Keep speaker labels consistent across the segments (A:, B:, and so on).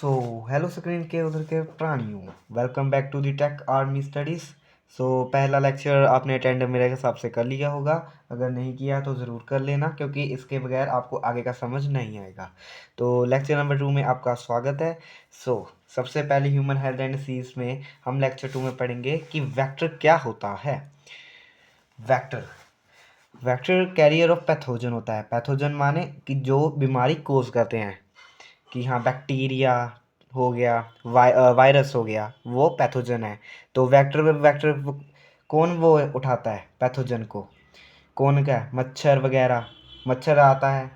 A: So hello screen के उधर के प्राणियों, welcome back to the tech army studies. पहला लेक्चर आपने अटेंड मेरे हिसाब से कर लिया होगा। अगर नहीं किया तो ज़रूर कर लेना, क्योंकि इसके बगैर आपको आगे का समझ नहीं आएगा। तो लेक्चर नंबर 2 में आपका स्वागत है। सबसे पहले ह्यूमन हेल्थ एंड डिसीज़ में हम लेक्चर 2 में पढ़ेंगे कि वेक्टर क्या होता है। Vector vector carrier of pathogen होता है। पैथोजन माने कि जो बीमारी कोज करते हैं, कि हाँ बैक्टीरिया हो गया, वायरस हो गया, वो पैथोजन है। तो वेक्टर कौन वो उठाता है पैथोजन को? कौन क्या? मच्छर वगैरह। मच्छर आता है,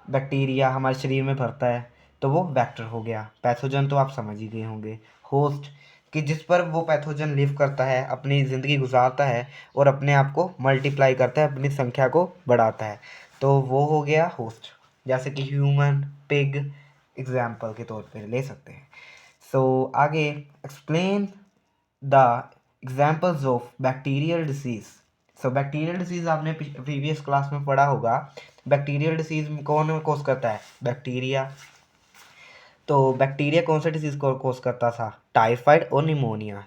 A: बैक्टीरिया हमारे शरीर में भरता है, तो वो वेक्टर हो गया। पैथोजन तो आप समझ ही गए होंगे। होस्ट, कि जिस पर वो पैथोजन लिव करता है, अपनी ज़िंदगी गुजारता है और अपने आप को मल्टीप्लाई करता है, अपनी संख्या को बढ़ाता है, तो वो हो गया होस्ट। जैसे कि ह्यूमन, पिग एग्जाम्पल के तौर पे ले सकते हैं। आगे explain the examples of bacterial disease. Bacterial disease आपने प्रीवियस क्लास में पढ़ा होगा। बैक्टीरियल डिसीज कौन कोस करता है? बैक्टीरिया। तो बैक्टीरिया कौन सा डिसीज को कोस करता था? टाइफाइड और निमोनिया।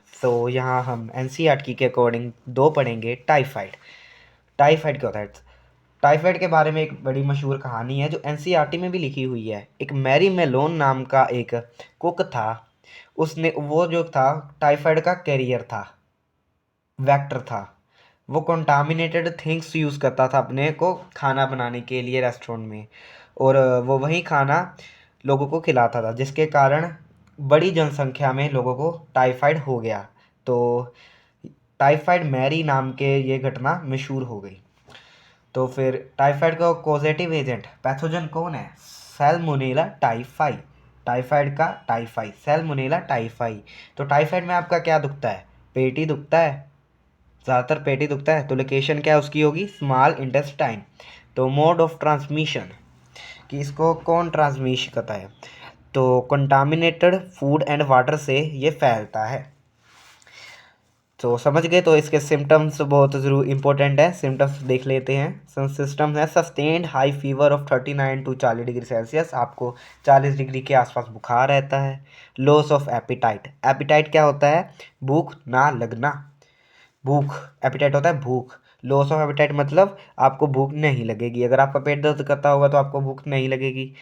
A: यहाँ हम एनसीईआरटी के अकॉर्डिंग दो पढ़ेंगे। टाइफाइड। टाइफाइड क्या होता है? टाइफाइड के बारे में एक बड़ी मशहूर कहानी है जो एनसीईआरटी में भी लिखी हुई है। एक मैरी मेलोन नाम का एक कुक था, उसने वो जो था टाइफाइड का कैरियर था, वेक्टर था। वो कंटामिनेटेड थिंग्स यूज़ करता था अपने को खाना बनाने के लिए रेस्टोरेंट में, और वो वही खाना लोगों को खिलाता था, जिसके कारण बड़ी जनसंख्या में लोगों को टाइफाइड हो गया। तो टाइफाइड मैरी नाम के ये घटना मशहूर हो गई। तो फिर टाइफाइड का कॉजेटिव एजेंट पैथोजन कौन है? Salmonella typhi. टाइफाइड का टाइफाई, सैल्मोनेला टाइफाई। तो टाइफाइड में आपका क्या दुखता है? पेट ही दुखता है, ज़्यादातर पेट ही दुखता है। तो लोकेशन क्या उसकी होगी? Small intestine. तो मोड ऑफ ट्रांसमिशन, कि इसको कौन ट्रांसमिशन करता है? तो कंटामिनेटेड फूड एंड वाटर से ये फैलता है। तो समझ गए। तो इसके सिम्टम्स बहुत ज़रूर इंपॉर्टेंट है, सिम्टम्स देख लेते हैं। सिम्टम्स है sustained high fever of 39 to 40 degree Celsius, आपको 40 डिग्री के आसपास बुखार रहता है। Loss of appetite. एपिटाइट क्या होता है? भूख ना लगना। भूख, एपिटाइट होता है भूख। लॉस ऑफ एपिटाइट मतलब आपको भूख नहीं लगेगी। अगर आपका पेट दर्द करता होगा तो आपको भूख नहीं लगेगी।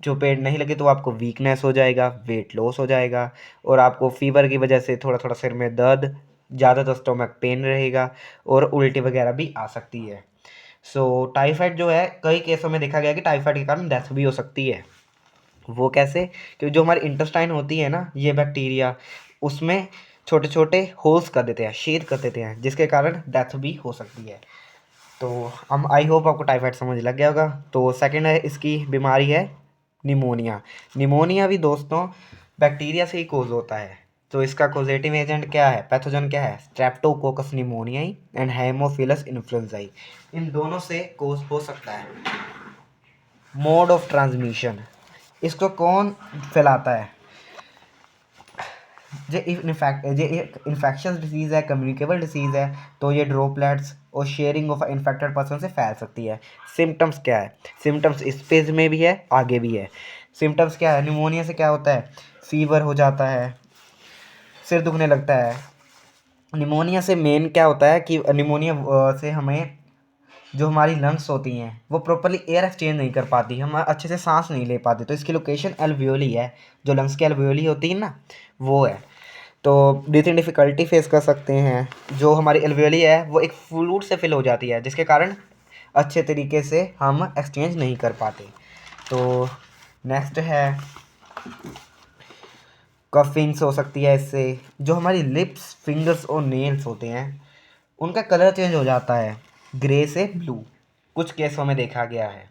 A: जो पेट नहीं लगे तो आपको वीकनेस हो जाएगा, वेट लॉस हो जाएगा, और आपको फीवर की वजह से थोड़ा थोड़ा सिर में दर्द, ज़्यादातर स्टोमक पेन रहेगा, और उल्टी वगैरह भी आ सकती है। टाइफाइड जो है, कई केसों में देखा गया कि टाइफाइड के कारण डेथ भी हो सकती है। वो कैसे? क्योंकि जो हमारी इंटेस्टाइन होती है ना, ये बैक्टीरिया उसमें छोटे छोटे होल्स कर देते हैं, छेद कर देते हैं, जिसके कारण डेथ भी हो सकती है। तो हम आई होप आपको टाइफाइड समझ लग गया होगा। तो सेकंड है इसकी बीमारी है निमोनिया। निमोनिया भी दोस्तों बैक्टीरिया से ही कोज होता है। तो इसका कोजेटिव एजेंट क्या है? पैथोजन क्या है? Streptococcus pneumoniae and haemophilus influenzae. इन दोनों से कोज हो सकता है। मोड ऑफ ट्रांसमिशन, इसको कौन फैलाता है? ये इन्फेक्शस डिसीज़ है, कम्युनिकेबल डिसीज़ है, तो ये ड्रॉपलेट्स और शेयरिंग ऑफ इन्फेक्टेड पर्सन से फैल सकती है। सिम्टम्स क्या है? सिम्टम्स इस पेज में भी है, आगे भी है। सिम्टम्स क्या है? निमोनिया से क्या होता है? फीवर हो जाता है, सिर दुखने लगता है। निमोनिया से मेन क्या होता है कि निमोनिया से हमें जो हमारी लंग्स होती हैं वो प्रॉपरली एयर एक्सचेंज नहीं कर पाती, हम अच्छे से सांस नहीं ले पाते। तो इसकी लोकेशन एल्वियोली है, जो लंग्स की एल्वियोली होती है ना, वो है। तो ब्रीथिंग डिफ़िकल्टी फेस कर सकते हैं। जो हमारी एल्वियोली है वो एक फ्लूइड से फिल हो जाती है, जिसके कारण अच्छे तरीके से हम एक्सचेंज नहीं कर पाते। तो नेक्स्ट है कफिंग्स हो सकती है इससे। जो हमारी लिप्स, फिंगर्स और नेल्स होते हैं उनका कलर चेंज हो जाता है, ग्रे से ब्लू, कुछ केसों में देखा गया है।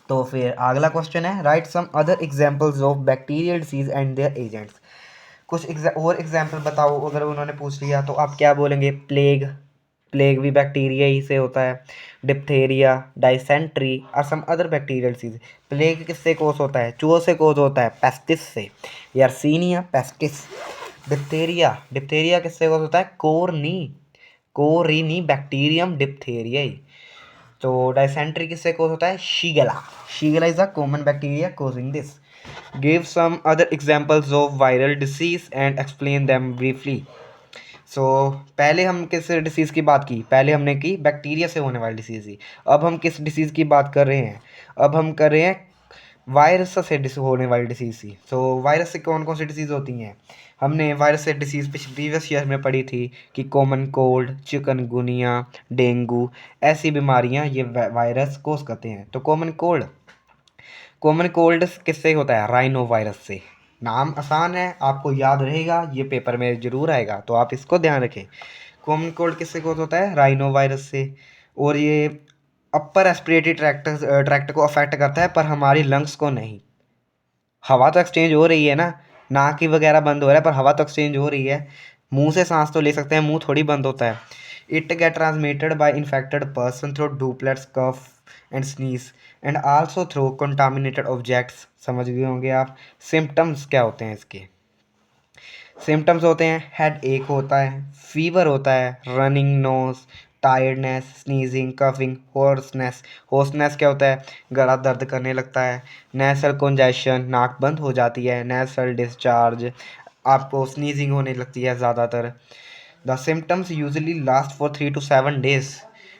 A: तो फिर अगला क्वेश्चन है, right some other examples of bacterial disease and their agents. कुछ और एग्जांपल बताओ। अगर उन्होंने पूछ लिया तो आप क्या बोलेंगे? प्लेग। प्लेग भी बैक्टीरिया ही से होता है। डिप्थेरिया, डाइसेंट्री और some other bacterial disease. Plague किससे कोस होता है? चूहों से कोस होता है, पेस्टिस से। यार्सीनिया पेस्टिस। डिप्थेरिया, डिप्थेरिया किससे कोस होता है? कोरनी, कोरिनी बैक्टीरियम डिप्थेरियाई। तो डायसेंट्री किससे कोज होता है? Shigella. Shigella is a common bacteria causing this. Give some other examples of viral disease and explain them briefly. So पहले हम किस डिसीज़ की बात की? पहले हमने की बैक्टीरिया से होने वाली डिसीज़ ही। अब हम किस डिसीज़ की बात कर रहे हैं? अब हम कर रहे हैं वायरस से होने वाली डिसीज़ ही। सो वायरस से कौन कौन सी डिसीज़ होती हैं? हमने वायरस से डिसीज़ प्रीवियस ईयर में पढ़ी थी कि कॉमन कोल्ड, चिकनगुनिया, डेंगू, ऐसी बीमारियां ये वायरस कोस करते हैं। तो कॉमन कोल्ड किससे होता है? राइनो वायरस से। नाम आसान है, आपको याद रहेगा, ये पेपर में ज़रूर आएगा, तो आप इसको ध्यान रखें। कॉमन कोल्ड किससे कोस होता है? राइनो वायरस से। और ये अपर रेस्पिरेटरी ट्रैक्ट को अफेक्ट करता है, पर हमारी लंग्स को नहीं। हवा तो एक्सचेंज हो रही है ना, नाक की वगैरह बंद हो रहा है, पर हवा तो एक्सचेंज हो रही है। मुंह से सांस तो ले सकते हैं, मुंह थोड़ी बंद होता है। It get transmitted by infected person through droplets, cough and sneeze and also through contaminated objects. समझ गए होंगे आप। सिम्टम्स क्या होते हैं इसके? सिम्टम्स होते हैं हेड एक होता है, फीवर होता है, running nose, tiredness, sneezing, coughing, hoarseness. Hoarseness क्या होता है? गला दर्द करने लगता है। नेसल कंजेशन, नाक बंद हो जाती है। नेसल डिस्चार्ज, आपको स्नीजिंग होने लगती है ज़्यादातर। The symptoms usually last for 3 to 7 days।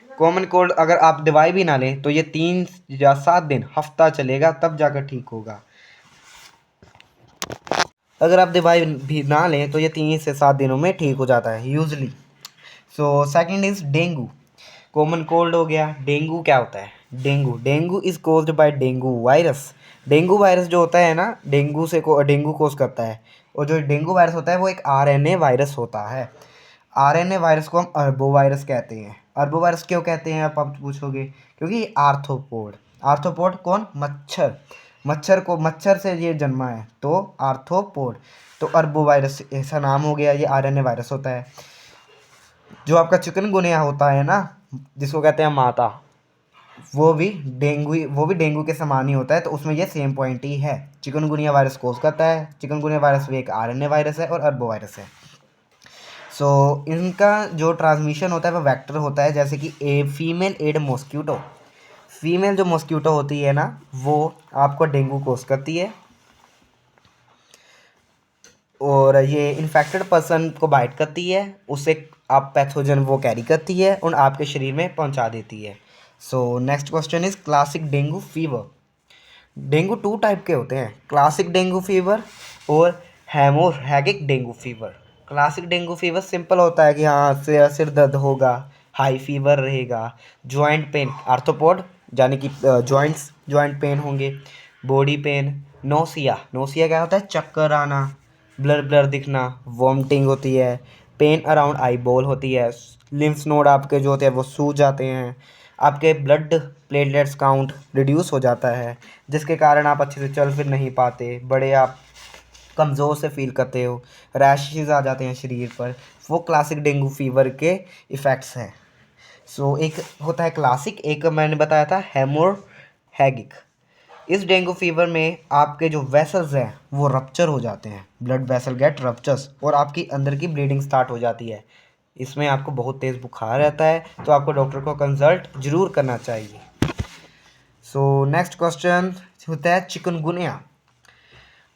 A: Common cold अगर आप दवाई भी ना लें तो ये 3 या 7 दिन, हफ्ता चलेगा, तब जाकर ठीक होगा। अगर आप दवाई भी ना लें तो ये 3 से 7 दिनों में ठीक हो जाता है usually. So second is dengue. Common cold हो गया, डेंगू क्या होता है? Dengue is caused by dengue virus. Dengue virus जो होता है ना, डेंगू कोज करता है। और जो डेंगू वायरस होता है वो एक आरएनए वायरस होता है। आरएनए वायरस को हम अरबो वायरस कहते हैं। अरबो वायरस क्यों कहते हैं आप पूछोगे? क्योंकि आर्थ्रोपोड। आर्थ्रोपोड कौन? मच्छर। मच्छर से ये जन्मा है, तो आर्थ्रोपोड। तो अरबो वायरस ऐसा नाम हो गया, ये आरएनए वायरस होता है। जो आपका चिकनगुनिया होता है ना, जिसको कहते हैं माता, वो भी डेंगू के समान ही होता है। तो उसमें ये सेम पॉइंट ही है। चिकनगुनिया वायरस कोस करता है। चिकनगुनिया वायरस भी एक आरएनए वायरस है और अरबो वायरस है। सो इनका जो ट्रांसमिशन होता है वो वेक्टर होता है, जैसे कि फीमेल एड मॉस्क्यूटो। फीमेल जो मॉस्क्यूटो होती है ना, वो आपको डेंगू कोस करती है और ये इन्फेक्टेड पर्सन को बाइट करती है, उससे आप पैथोजन वो कैरी करती है और आपके शरीर में पहुंचा देती है। So next question is classic dengue fever. Dengue 2 type के होते हैं, क्लासिक डेंगू फीवर और haemorrhagic dengue fever. Classic dengue fever simple होता है कि हाँ सिर दर्द होगा, हाई फीवर रहेगा, जॉइंट पेन, आर्थ्रोपोड यानी कि जॉइंट पेन होंगे, बॉडी पेन, नोसिया। नोसिया क्या होता है? चक्कर आना, ब्लर ब्लर दिखना, वॉमिटिंग होती है, पेन अराउंड आई बॉल होती है, लिम्फ नोड आपके जो होते हैं वो सूज जाते हैं, आपके ब्लड प्लेटलेट्स काउंट रिड्यूस हो जाता है, जिसके कारण आप अच्छे से चल फिर नहीं पाते, बड़े आप कमज़ोर से फील करते हो, रैशेज आ जाते हैं शरीर पर। वो क्लासिक डेंगू फीवर के इफ़ेक्ट्स हैं। सो एक होता है क्लासिक, एक मैंने बताया था हेमोरैगिक। इस डेंगू फीवर में आपके जो वेसल्स हैं वो रप्चर हो जाते हैं, ब्लड वेसल गेट रप्चर्स, और आपकी अंदर की ब्लीडिंग स्टार्ट हो जाती है। इसमें आपको बहुत तेज़ बुखार रहता है, तो आपको डॉक्टर को कंसल्ट जरूर करना चाहिए। सो नेक्स्ट क्वेश्चन होता है चिकनगुनिया।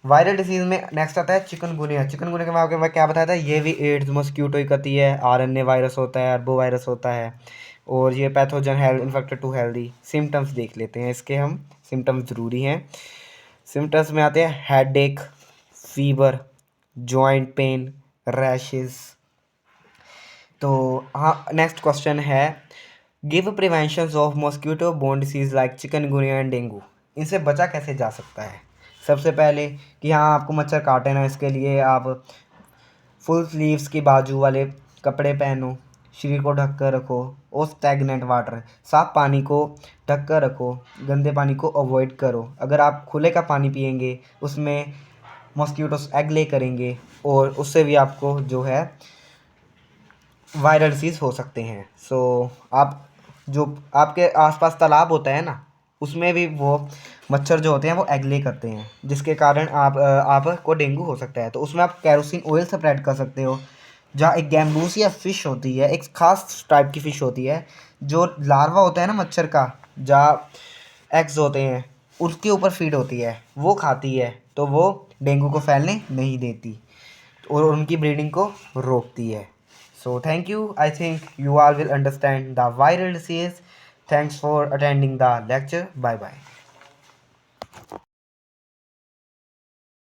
A: वायरल डिसीज में नेक्स्ट आता है चिकनगुनिया। चिकनगुनिया के बारे में क्या बताया था? ये भी एड्स मॉस्क्यूटो ही करती है, आरएनए वायरस होता है, अरबो वायरस होता है, और ये pathogen health infected to healthy. Symptoms देख लेते हैं इसके हम, सिम्टम्स ज़रूरी हैं। सिम्टम्स में आते हैं हेड एक, फीवर, जॉइंट पेन, रैशेस। तो हाँ, नेक्स्ट क्वेश्चन है give prevention of mosquito borne disease like chikungunya and dengue. इनसे बचा कैसे जा सकता है? सबसे पहले कि हाँ आपको मच्छर काटे ना, इसके लिए आप फुल स्लीव्स के बाजू वाले कपड़े पहनो, शरीर को ढक कर रखो, और स्टैगनेंट वाटर, साफ पानी को ढक कर रखो, गंदे पानी को अवॉइड करो। अगर आप खुले का पानी पियेंगे उसमें मॉस्क्यूटोस एग ले करेंगे और उससे भी आपको जो है वायरल डिसीज़ हो सकते हैं। सो आप जो आपके आसपास तालाब होता है ना, उसमें भी वो मच्छर जो होते हैं वो एग ले करते हैं, जिसके कारण आपको डेंगू हो सकता है। तो उसमें आप कैरोसिन ऑयल स्प्रेड कर सकते हो। जहाँ एक गैम्बूसिया फ़िश होती है, एक ख़ास टाइप की फ़िश होती है जो लार्वा होता है ना मच्छर का, जहाँ एग्स होते हैं, उसके ऊपर फीड होती है, वो खाती है, तो वो डेंगू को फैलने नहीं देती और उनकी ब्रीडिंग को रोकती है। So thank you, I think you all will understand the viral disease. Thanks for attending the lecture. Bye bye.